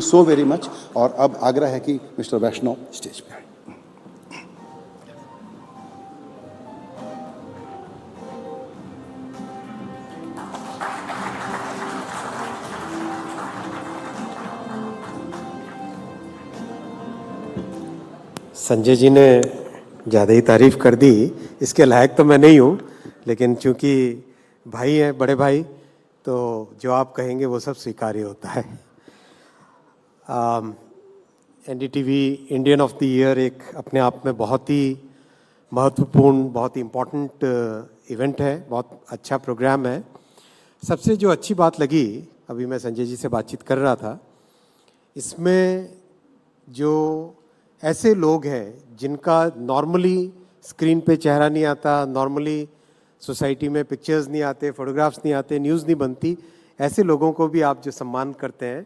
So very much. और अब आग्रह है कि मिस्टर वैष्णव स्टेज पे आए। संजय जी ने ज़्यादा ही तारीफ कर दी, इसके लायक तो मैं नहीं हूँ, लेकिन चूंकि भाई हैं, बड़े भाई, तो जो आप कहेंगे वो सब स्वीकार्य होता है। NDTV Indian of the year एक अपने आप में बहुत ही महत्वपूर्ण, बहुत ही इम्पोर्टेंट इवेंट है, बहुत अच्छा प्रोग्राम है। सबसे जो अच्छी बात लगी, अभी मैं संजय जी से बातचीत कर रहा था, इसमें जो ऐसे लोग हैं जिनका नॉर्मली स्क्रीन पे चेहरा नहीं आता, नॉर्मली सोसाइटी में पिक्चर्स नहीं आते, फोटोग्राफ्स नहीं आते, न्यूज़ नहीं बनती, ऐसे लोगों को भी आप जो सम्मान करते हैं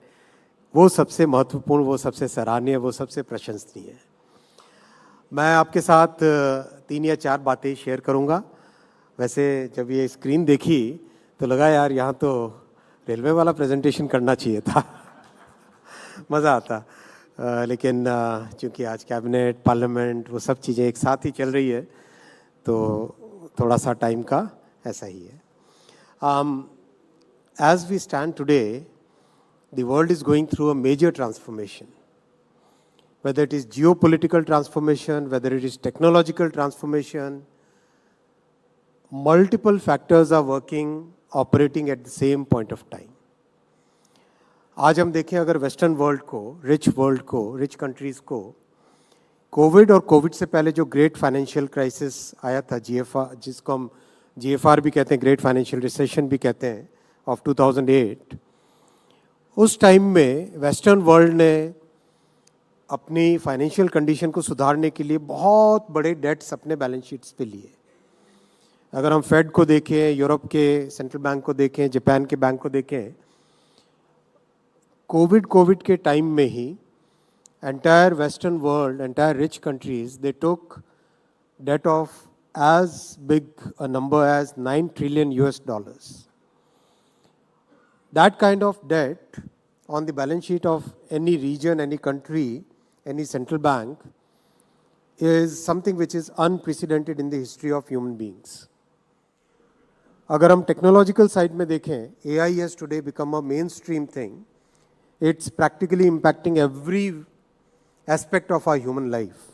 वो सबसे महत्वपूर्ण, वो सबसे सराहनीय, वो सबसे प्रशंसनीय है। मैं आपके साथ 3 या 4 बातें शेयर करूंगा। वैसे जब ये स्क्रीन देखी तो लगा यार यहाँ तो रेलवे वाला प्रेजेंटेशन करना चाहिए था मज़ा आता। लेकिन चूँकि आज कैबिनेट, पार्लियामेंट, वो सब चीज़ें एक साथ ही चल रही है, तो थोड़ा सा टाइम का ऐसा ही है। As we stand today, the world is going through a major transformation. Whether it is geopolitical transformation, whether it is technological transformation, multiple factors are working, operating at the same point of time. आज हम देखें अगर western world को, rich countries को, Covid और Covid से पहले जो ग्रेट फाइनेंशियल क्राइसिस आया था, जीएफआर, जिसको हम जीएफआर भी कहते हैं, ग्रेट फाइनेंशियल रिसेशन भी कहते हैं, ऑफ 2008, उस टाइम में वेस्टर्न वर्ल्ड ने अपनी फाइनेंशियल कंडीशन को सुधारने के लिए बहुत बड़े डेट्स अपने बैलेंस शीट्स पे लिए। अगर हम फेड को देखें, यूरोप के सेंट्रल बैंक को देखें, जापान के बैंक को देखें, कोविड के टाइम में ही entire western world, entire rich countries, they took debt of as big a number as $9 trillion. That kind of debt on the balance sheet of any region, any country, any central bank is something which is unprecedented in the history of human beings. अगर हम technological side में देखें, AI has today become a mainstream thing. It's practically impacting every aspect of our human life,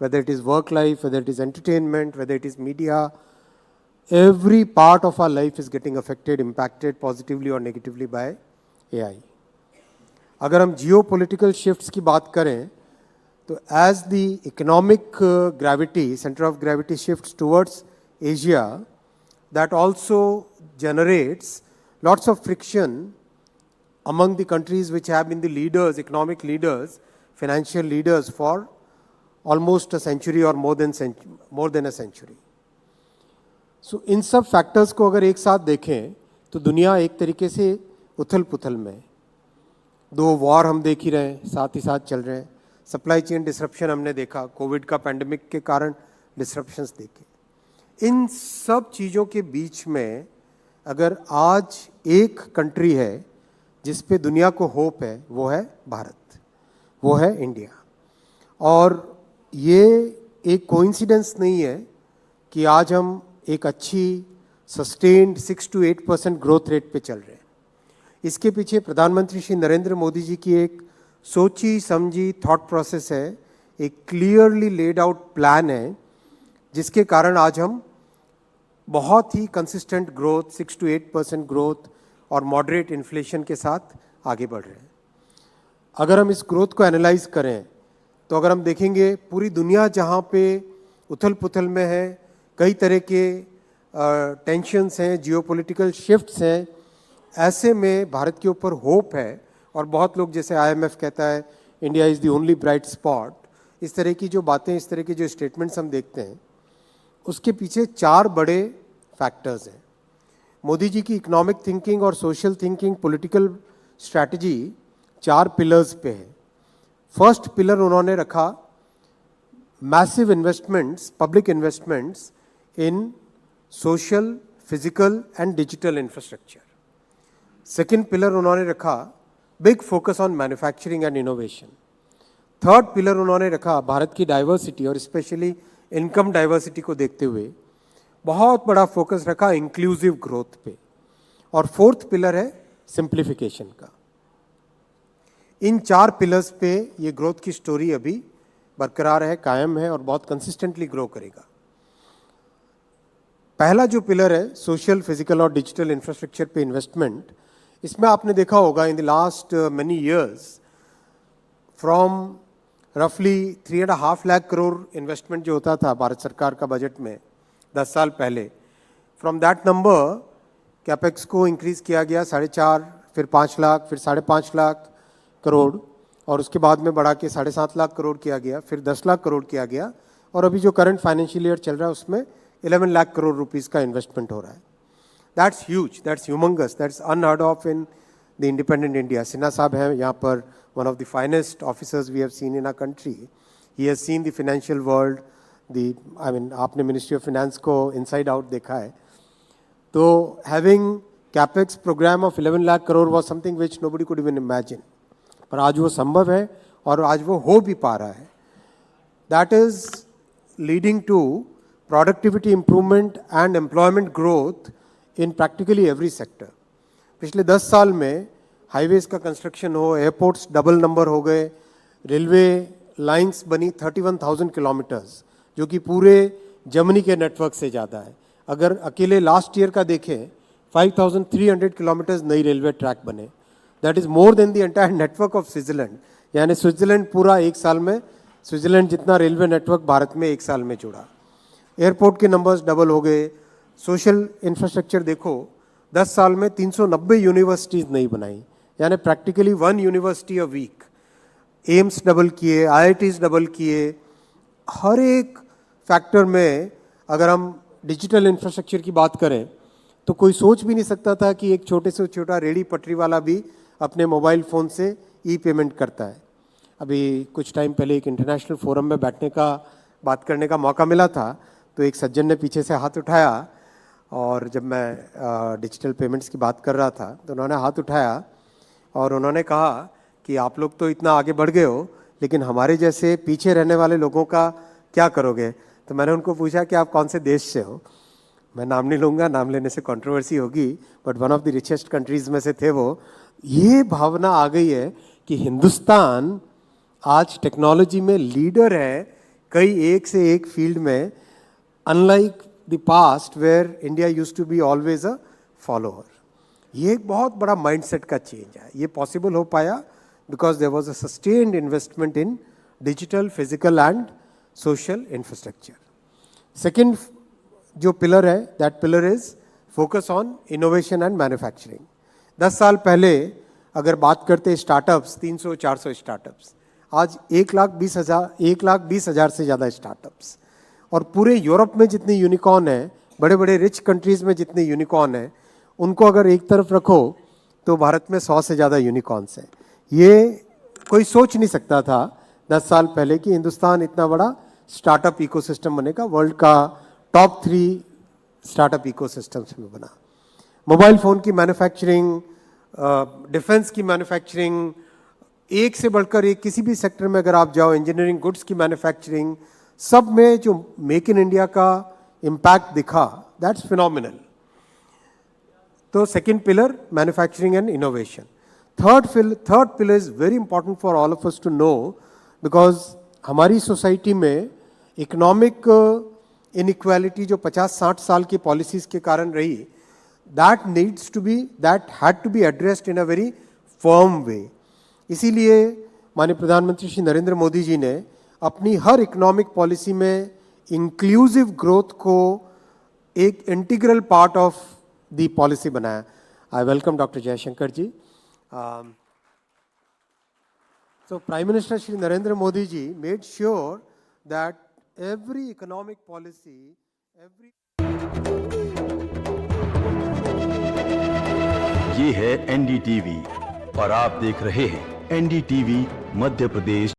whether it is work life, whether it is entertainment, whether it is media. Every part of our life is getting affected, impacted positively or negatively by AI. अगर हम geopolitical shifts की बात करें, तो as the economic gravity, center of gravity shifts towards Asia, that also generates lots of friction among the countries which have been the leaders, economic leaders, financial leaders for almost a century or more than a century. So इन सब factors को अगर एक साथ देखें तो दुनिया एक तरीके से उथल पुथल में, 2 वॉर हम देख ही रहे हैं, साथ ही साथ चल रहे हैं, सप्लाई चेन डिसरप्शन हमने देखा, कोविड का पैंडेमिक के कारण डिसरप्शंस देखे। इन सब चीज़ों के बीच में अगर आज एक कंट्री है जिस पे दुनिया को होप है, वो है भारत, वो है इंडिया। और ये एक कोइंसिडेंस नहीं है कि आज हम एक अच्छी सस्टेन्ड 6 to 8% ग्रोथ रेट पे चल रहे हैं। इसके पीछे प्रधानमंत्री श्री नरेंद्र मोदी जी की एक सोची समझी थॉट प्रोसेस है, एक क्लियरली लेड आउट प्लान है, जिसके कारण आज हम बहुत ही कंसिस्टेंट ग्रोथ, 6 to 8% ग्रोथ और मॉडरेट इन्फ्लेशन के साथ आगे बढ़ रहे हैं। अगर हम इस ग्रोथ को एनालाइज करें तो अगर हम देखेंगे पूरी दुनिया जहाँ पे उथल पुथल में है, कई तरह के टेंशन्स हैं, जियोपॉलिटिकल शिफ्ट्स हैं, ऐसे में भारत के ऊपर होप है। और बहुत लोग, जैसे IMF कहता है India is the only bright spot, इस तरह की जो बातें, इस तरह के जो स्टेटमेंट्स हम देखते हैं, उसके पीछे 4 बड़े फैक्टर्स हैं। मोदी जी की इकोनॉमिक थिंकिंग और social thinking, political strategy 4 pillars पे है। फर्स्ट पिलर उन्होंने रखा massive investments, public investments in social, physical and digital infrastructure. Second pillar उन्होंने रखा big focus on manufacturing and innovation. Third pillar उन्होंने रखा भारत की डाइवर्सिटी और स्पेशली इनकम डाइवर्सिटी को देखते हुए बहुत बड़ा फोकस रखा इंक्लूसिव ग्रोथ पे। और फोर्थ पिलर है सिंप्लीफिकेशन का। इन 4 पिलर्स पे ये ग्रोथ की स्टोरी अभी बरकरार है, कायम है और बहुत कंसिस्टेंटली ग्रो करेगा। पहला जो पिलर है सोशल, फिजिकल और डिजिटल इंफ्रास्ट्रक्चर पे इन्वेस्टमेंट, इसमें आपने देखा होगा in the last many years from रफली 3.5 लाख करोड़ इन्वेस्टमेंट जो होता था भारत सरकार का बजट में 10 साल पहले, फ्रॉम दैट नंबर कैपेक्स को इंक्रीज किया गया 4.5, फिर 5 लाख, फिर 5.5 लाख करोड़ और उसके बाद में बढ़ा के 7.5 लाख करोड़ किया गया, फिर 10 लाख करोड़ किया गया और अभी जो करंट फाइनेंशियल ईयर चल रहा है उसमें 11 लाख करोड़ रुपीस का इन्वेस्टमेंट हो रहा है। That's huge, that's humongous, that's unheard of in the independent India. Sinha sahab हैं यहाँ पर, one of the finest officers we have seen in our country. He has seen the financial world, आपने मिनिस्ट्री ऑफ फाइनेंस को inside out देखा है। तो having capex program of 11 lakh crore was something which nobody could even imagine, पर आज वो संभव है और आज वो हो भी पा रहा है। That is leading to productivity improvement and employment growth in practically every sector. पिछले 10 साल में हाईवेज का कंस्ट्रक्शन हो, एयरपोर्ट्स डबल नंबर हो गए, रेलवे लाइंस बनी 31,000 किलोमीटर्स, जो कि पूरे जर्मनी के नेटवर्क से ज़्यादा है। अगर अकेले लास्ट ईयर का देखें 5,300 किलोमीटर्स नई रेलवे ट्रैक बने। That is more than the entire network of Switzerland. यानी स्विट्जरलैंड पूरा एक साल में स्विट्जरलैंड जितना रेलवे नेटवर्क भारत में एक साल में जुड़ा। एयरपोर्ट के नंबर्स डबल हो गए। सोशल इंफ्रास्ट्रक्चर देखो, 10 साल में 390 यूनिवर्सिटीज़ नहीं बनाई, यानी practically 1 university a week. AIIMS double किए, IITs डबल किए। हर एक फैक्टर में अगर हम डिजिटल इंफ्रास्ट्रक्चर की बात करें तो कोई सोच भी नहीं सकता था कि एक छोटे से छोटा रेडी पटरी वाला भी अपने मोबाइल फ़ोन से ई पेमेंट करता है। अभी कुछ टाइम पहले एक इंटरनेशनल फोरम में बैठने का, बात करने का मौका मिला था, तो एक सज्जन ने पीछे से हाथ उठाया और जब मैं डिजिटल पेमेंट्स की बात कर रहा था तो उन्होंने हाथ उठाया और उन्होंने कहा कि आप लोग तो इतना आगे बढ़ गए हो, लेकिन हमारे जैसे पीछे रहने वाले लोगों का क्या करोगे। तो मैंने उनको पूछा कि आप कौन से देश से हो। मैं नाम नहीं लूँगा, नाम लेने से कंट्रोवर्सी होगी, but one of the richest countries में से थे वो। ये भावना आ गई है कि हिंदुस्तान आज टेक्नोलॉजी में लीडर है कई एक से एक फील्ड में, unlike the past where India used to be always a follower. ये एक बहुत बड़ा माइंडसेट का चेंज है। ये पॉसिबल हो पाया because there was a sustained investment in digital, physical and social infrastructure. Second जो पिलर है, that pillar is focus on innovation and manufacturing. 10 साल पहले अगर बात करते स्टार्टअप्स, 300-400 स्टार्टअप्स, आज 1,20,000 से ज़्यादा स्टार्टअप्स। और पूरे यूरोप में जितने यूनिकॉर्न हैं, बड़े बड़े रिच कंट्रीज़ में जितने यूनिकॉर्न हैं, उनको अगर एक तरफ रखो तो भारत में 100 से ज़्यादा यूनिकॉर्न्स हैं। ये कोई सोच नहीं सकता था 10 साल पहले कि हिंदुस्तान इतना बड़ा स्टार्टअप इकोसिस्टम बनेगा, वर्ल्ड का टॉप 3 स्टार्टअप इकोसिस्टम्स में बना। मोबाइल फ़ोन की मैन्युफैक्चरिंग, डिफेंस की मैन्युफैक्चरिंग, एक से बढ़कर एक, किसी भी सेक्टर में अगर आप जाओ, इंजीनियरिंग गुड्स की मैन्युफैक्चरिंग, सब में जो मेक इन इंडिया का इम्पैक्ट दिखा, दैट्स फिनोमिनल। तो second pillar manufacturing and innovation. Third pillar is very important for all of us to know, because हमारी सोसाइटी में इकोनॉमिक इनइक्वालिटी जो 50-60 साल की पॉलिसीज के कारण रही, that had to be addressed in a very firm way. इसीलिए माननीय प्रधानमंत्री श्री नरेंद्र मोदी जी ने अपनी हर इकोनॉमिक पॉलिसी में इंक्लूसिव ग्रोथ को एक integral part of the policy बनाया। I welcome doctor Jaishankar ji. So Prime Minister Shri Narendra Modi ji made sure that every economic policy, ये है NDTV और आप देख रहे हैं NDTV मध्य प्रदेश।